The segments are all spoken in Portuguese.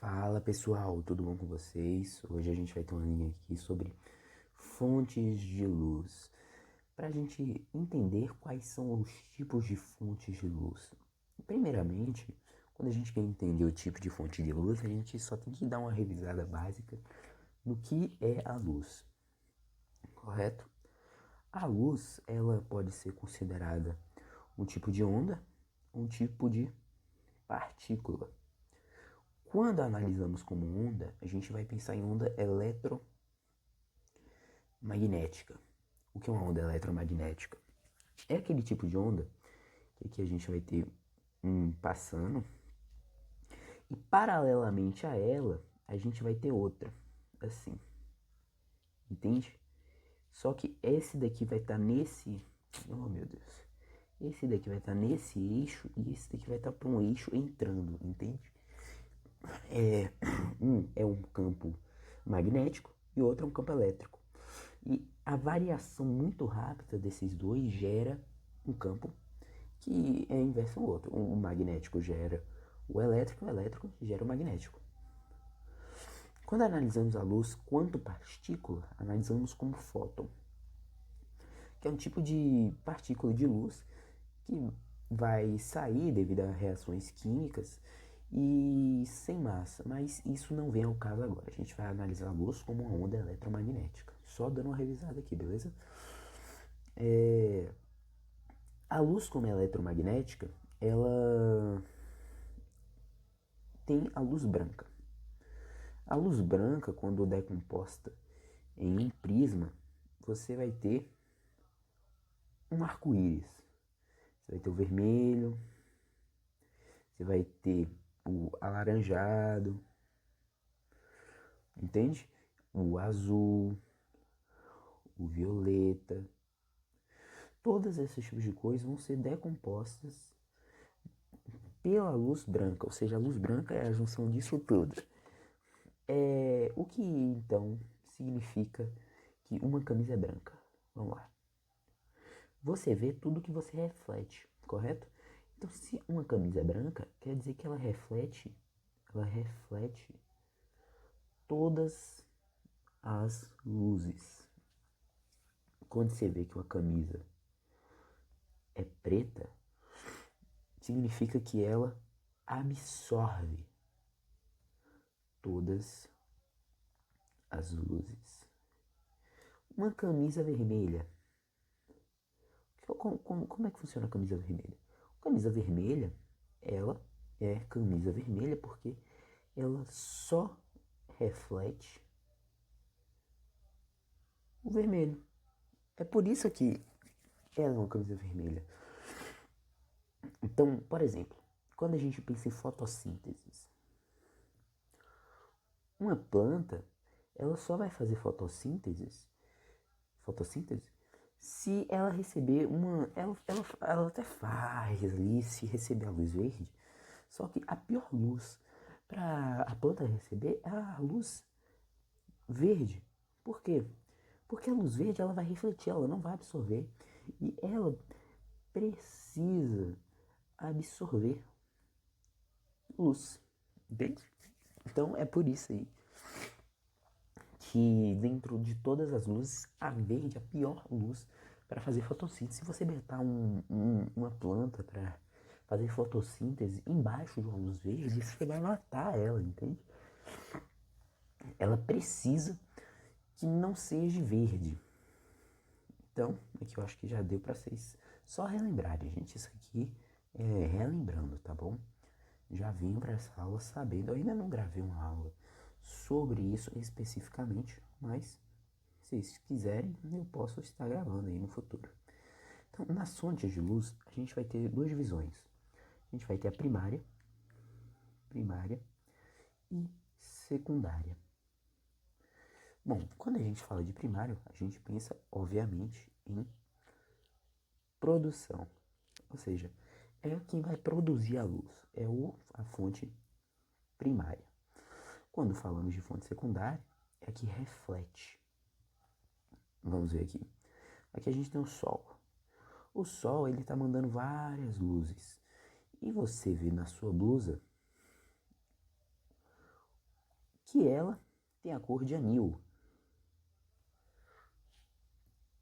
Fala pessoal, tudo bom com vocês? Hoje a gente vai ter uma linha aqui sobre fontes de luz, para a gente entender quais são os tipos de fontes de luz. Primeiramente, quando a gente quer entender o tipo de fonte de luz, a gente só tem que dar uma revisada básica no que é a luz, correto? A luz, ela pode ser considerada um tipo de onda, um tipo de partícula. Quando analisamos como onda, a gente vai pensar em onda eletromagnética. O que é uma onda eletromagnética? É aquele tipo de onda que aqui a gente vai ter um passando e paralelamente a ela a gente vai ter outra, assim, entende? Só que esse daqui vai estar nesse, oh meu Deus, esse daqui vai estar nesse eixo e esse daqui vai estar para um eixo entrando, entende? Um é um campo magnético e o outro é um campo elétrico. E a variação muito rápida desses dois gera um campo que é inverso ao outro. O magnético gera o elétrico gera o magnético. Quando analisamos a luz quanto partícula, analisamos como fóton, que é um tipo de partícula de luz que vai sair devido a reações químicas e sem massa, mas isso não vem ao caso agora. A gente vai analisar a luz como uma onda eletromagnética. Só dando uma revisada aqui, beleza? A luz como é eletromagnética, ela tem a luz branca. A luz branca, quando decomposta em um prisma, você vai ter um arco-íris. Você vai ter o vermelho, você vai ter o alaranjado, entende? O azul, o violeta. Todos esses tipos de cores vão ser decompostas pela luz branca, ou seja, a luz branca é a junção disso tudo. O que então significa que uma camisa é branca? Vamos lá. Você vê tudo que você reflete, correto? Então, se uma camisa é branca, quer dizer que ela reflete todas as luzes. Quando você vê que uma camisa é preta, significa que ela absorve todas as luzes. Uma camisa vermelha. Como é que funciona a camisa vermelha? A camisa vermelha, ela é camisa vermelha porque ela só reflete o vermelho. É por isso que ela é uma camisa vermelha. Então, por exemplo, quando a gente pensa em fotossíntese, uma planta, ela só vai fazer fotossíntese, se ela receber uma, ela até faz ali, se receber a luz verde, só que a pior luz para a planta receber é a luz verde. Por quê? Porque a luz verde ela vai refletir, ela não vai absorver. E ela precisa absorver luz. Entende? Então é por isso aí que dentro de todas as luzes, a verde é a pior luz para fazer fotossíntese. Se você botar uma planta para fazer fotossíntese embaixo de uma luz verde, você vai matar ela, entende? Ela precisa que não seja verde. Então, aqui eu acho que já deu para vocês só relembrarem, gente. Isso aqui é relembrando, tá bom? Já vim para essa aula sabendo. Eu ainda não gravei uma aula sobre isso especificamente, mas se vocês quiserem, eu posso estar gravando aí no futuro. Então, nas fontes de luz, a gente vai ter duas divisões. A gente vai ter a primária e secundária. Bom, quando a gente fala de primário, a gente pensa, obviamente, em produção. Ou seja, é quem vai produzir a luz. É a fonte primária. Quando falamos de fonte secundária, é a que reflete. Vamos ver aqui. Aqui a gente tem o Sol. O Sol, ele está mandando várias luzes. E você vê na sua blusa que ela tem a cor de anil.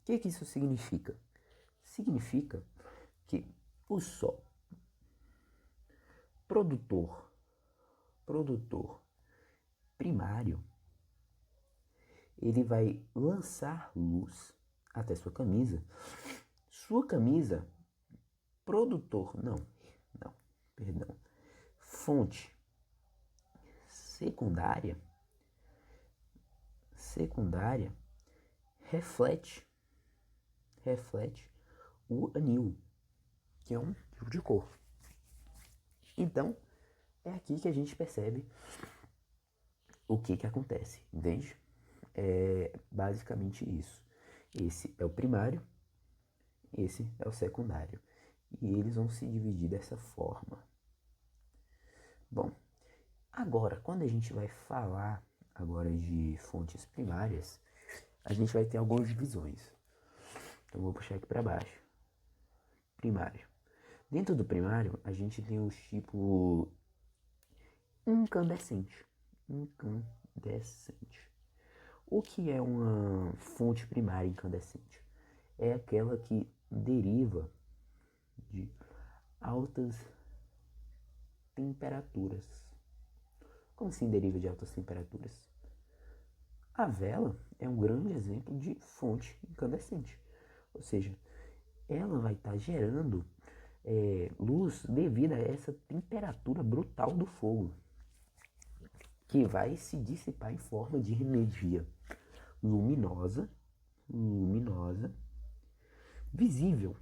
O que isso significa? Significa que o Sol, produtor primário, ele vai lançar luz até sua camisa. Sua camisa, fonte secundária, reflete o anil, que é um tipo de cor. Então, é aqui que a gente percebe o que acontece, entende? É basicamente isso. Esse é o primário, esse é o secundário. E eles vão se dividir dessa forma. Bom, agora, quando a gente vai falar agora de fontes primárias, a gente vai ter algumas divisões. Então, vou puxar aqui para baixo. Primário. Dentro do primário, a gente tem o tipo incandescente. O que é uma fonte primária incandescente? É aquela que deriva de altas temperaturas. Como assim deriva de altas temperaturas? A vela é um grande exemplo de fonte incandescente. Ou seja, ela vai estar gerando luz devido a essa temperatura brutal do fogo, que vai se dissipar em forma de energia luminosa, visível.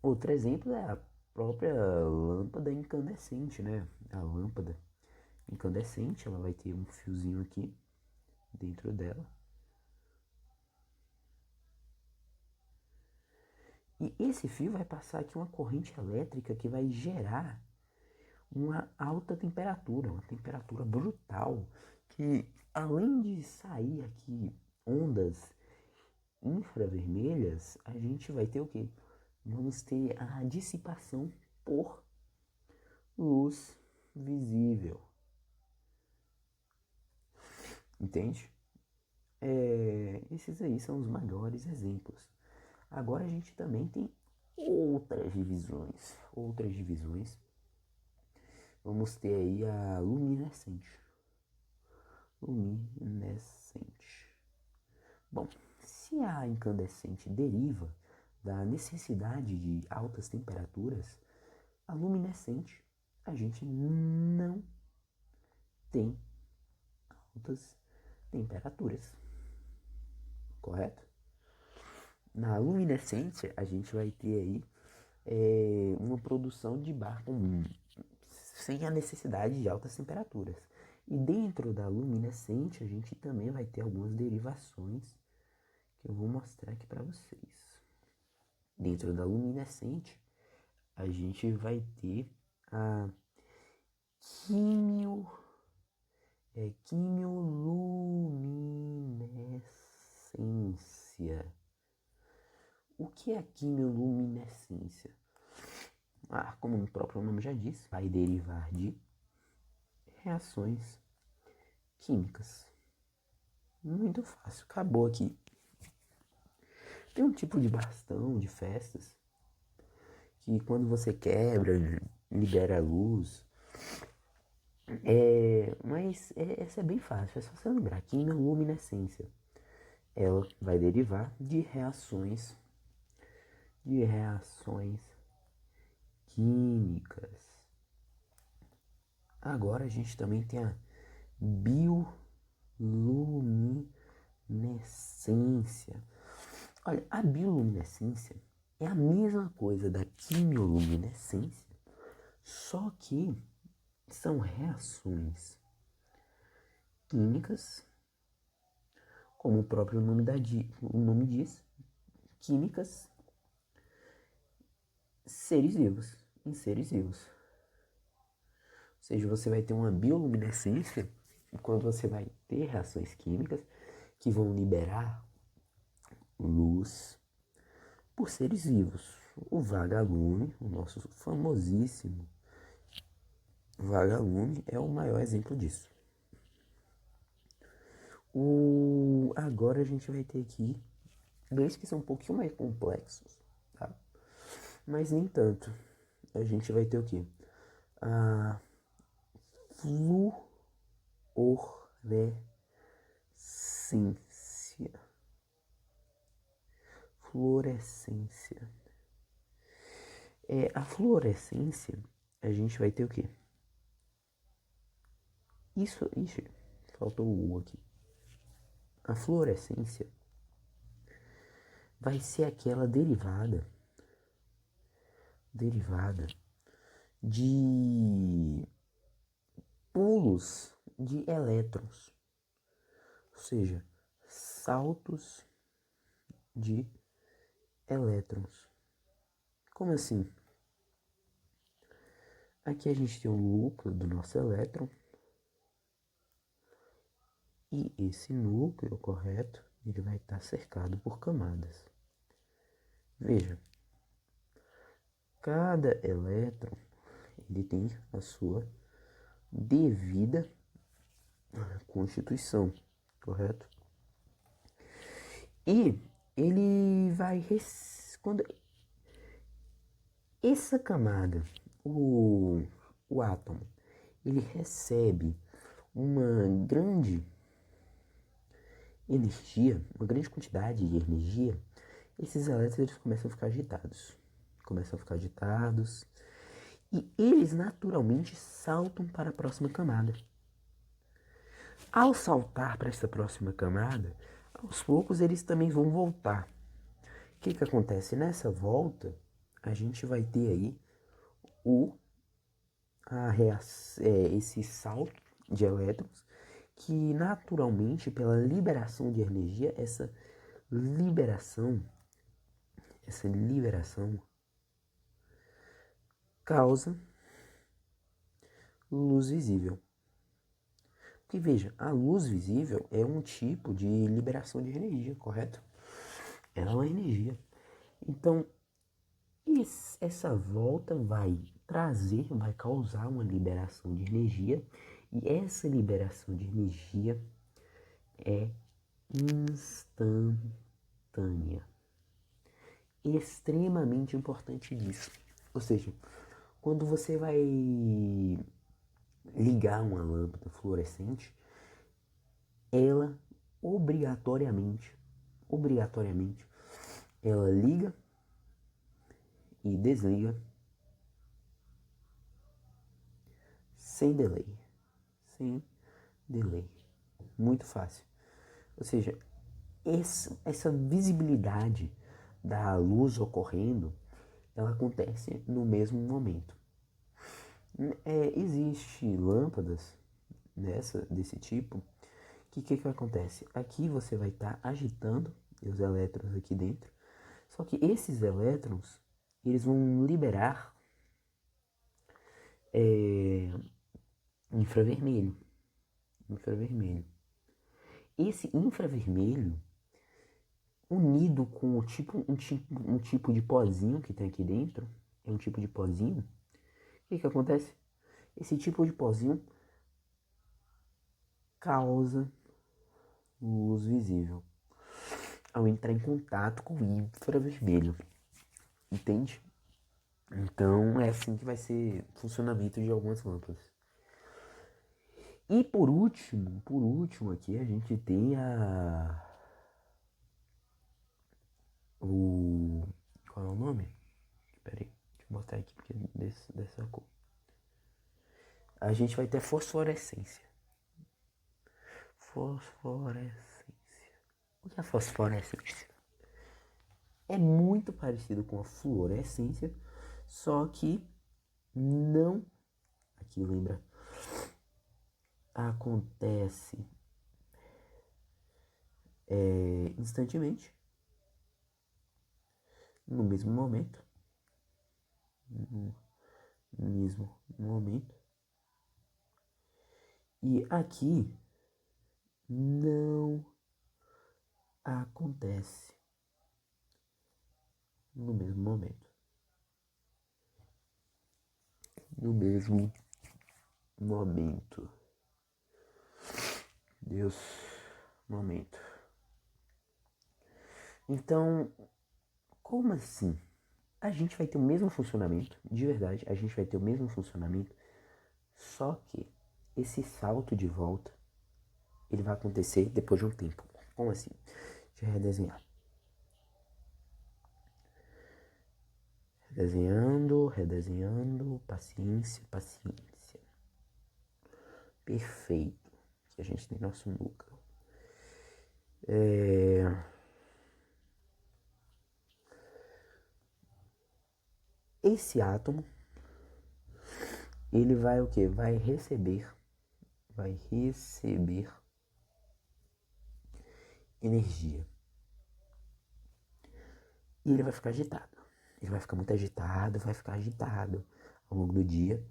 Outro exemplo é a própria lâmpada incandescente, né? A lâmpada incandescente, ela vai ter um fiozinho aqui dentro dela. E esse fio vai passar aqui uma corrente elétrica que vai gerar uma alta temperatura, uma temperatura brutal, que além de sair aqui ondas infravermelhas, a gente vai ter o quê? Vamos ter a dissipação por luz visível. Entende? Esses aí são os maiores exemplos. Agora a gente também tem outras divisões. Vamos ter aí a luminescente. Bom, se a incandescente deriva da necessidade de altas temperaturas, a luminescente a gente não tem altas temperaturas, correto? Na luminescente a gente vai ter aí uma produção de bar comum, sem a necessidade de altas temperaturas. E dentro da luminescente a gente também vai ter algumas derivações que eu vou mostrar aqui para vocês. Dentro da luminescente a gente vai ter a quimioluminescência. O que é a quimioluminescência? Como o próprio nome já diz, vai derivar de reações químicas. Muito fácil, acabou aqui. Tem um tipo de bastão de festas que quando você quebra, libera luz. Mas essa é bem fácil, é só você lembrar. Quimioluminescência, ela vai derivar de reações químicas. Agora a gente também tem a bioluminescência. Olha, a bioluminescência é a mesma coisa da quimioluminescência, só que são reações químicas, como o próprio nome diz, químicas em seres vivos. Ou seja, você vai ter uma bioluminescência quando você vai ter reações químicas que vão liberar luz por seres vivos. O vagalume, o nosso famosíssimo Vagalume é o maior exemplo disso. Agora a gente vai ter aqui dois que são um pouquinho mais complexos, tá? Mas nem tanto. A gente vai ter o quê? A fluorescência. Fluorescência. A fluorescência, a gente vai ter o quê? Ixi, faltou o U aqui. A fluorescência vai ser aquela derivada de pulos de elétrons, ou seja, saltos de elétrons. Como assim? Aqui a gente tem o núcleo do nosso elétron e esse núcleo, correto, ele vai estar cercado por camadas. Veja, cada elétron ele tem a sua devida constituição, correto? E ele vai quando essa camada, o átomo, ele recebe uma grande energia, uma grande quantidade de energia, esses elétrons eles começam a ficar agitados, e eles naturalmente saltam para a próxima camada. Ao saltar para essa próxima camada, aos poucos eles também vão voltar. O que acontece? Nessa volta, a gente vai ter aí esse salto de elétrons, que naturalmente, pela liberação de energia, essa liberação causa luz visível. Porque veja, a luz visível é um tipo de liberação de energia, correto? Ela é uma energia. Então, essa volta vai causar uma liberação de energia, e essa liberação de energia é instantânea. Extremamente importante disso. Ou seja, quando você vai ligar uma lâmpada fluorescente, ela obrigatoriamente, ela liga e desliga sem delay. Muito fácil. Ou seja, essa visibilidade da luz ocorrendo, ela acontece no mesmo momento. Existe lâmpadas desse tipo, que acontece? Aqui você vai estar agitando os elétrons aqui dentro, só que esses elétrons, eles vão liberar infravermelho. Esse infravermelho, unido com um tipo de pozinho que tem aqui dentro, é um tipo de pozinho, o que acontece? Esse tipo de pozinho causa luz visível ao entrar em contato com o infravermelho, entende? Então é assim que vai ser o funcionamento de algumas lâmpadas. E por último aqui a gente tem qual é o nome? Peraí, deixa eu mostrar aqui porque dessa cor. A gente vai ter fosforescência. O que é a fosforescência? É muito parecido com a fluorescência, só que não, aqui lembra, acontece instantaneamente, no mesmo momento, e aqui não acontece no mesmo momento. momento. Deus, momento. Então, como assim? A gente vai ter o mesmo funcionamento, de verdade, a gente vai ter o mesmo funcionamento, só que esse salto de volta, ele vai acontecer depois de um tempo. Como assim? Deixa eu redesenhar. Redesenhando, paciência. Perfeito. Que a gente tem nosso núcleo. Esse átomo, ele vai o quê? Vai receber energia. E ele vai ficar agitado. Ele vai ficar muito agitado, vai ficar agitado ao longo do dia.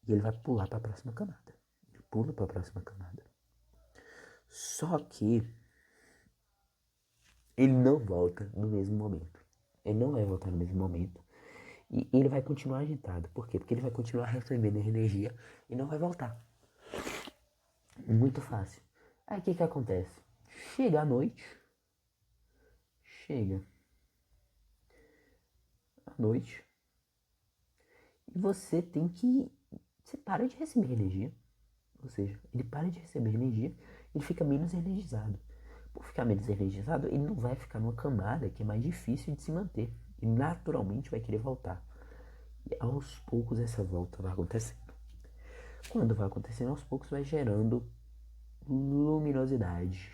E ele vai pular para a próxima camada. Ele pula para a próxima camada. Só que ele não volta no mesmo momento. Ele não vai voltar no mesmo momento. E ele vai continuar agitado. Por quê? Porque ele vai continuar recebendo energia e não vai voltar. Muito fácil. Aí o que acontece? Chega a noite. E você tem que... Você para de receber energia. Ou seja, ele para de receber energia, ele fica menos energizado. Por ficar menos energizado, ele não vai ficar numa camada que é mais difícil de se manter. E naturalmente vai querer voltar. E aos poucos essa volta vai acontecendo. Quando vai acontecendo aos poucos, vai gerando luminosidade.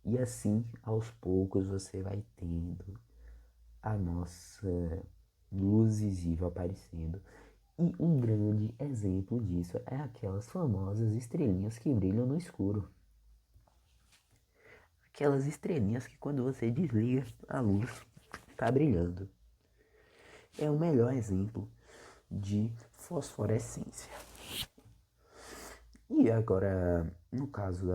E assim, aos poucos, você vai tendo a nossa luz visível aparecendo. E um grande exemplo disso é aquelas famosas estrelinhas que brilham no escuro. Aquelas estrelinhas que quando você desliga a luz, tá brilhando. É o melhor exemplo de fosforescência. E agora, no caso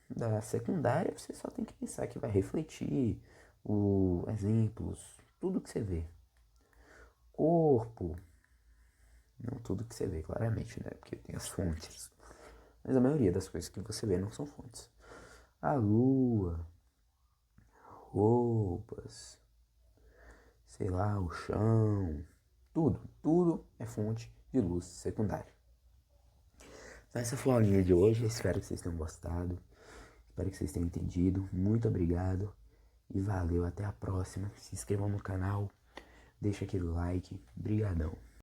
da secundária, você só tem que pensar que vai refletir exemplos, tudo que você vê. Corpo, não tudo que você vê, claramente, né? Porque tem as fontes. Mas a maioria das coisas que você vê não são fontes. A lua, roupas, sei lá, o chão, tudo é fonte de luz secundária. Então essa foi a aulinha de hoje, espero que vocês tenham gostado, espero que vocês tenham entendido, muito obrigado e valeu, até a próxima, se inscrevam no canal, deixa aquele like, brigadão.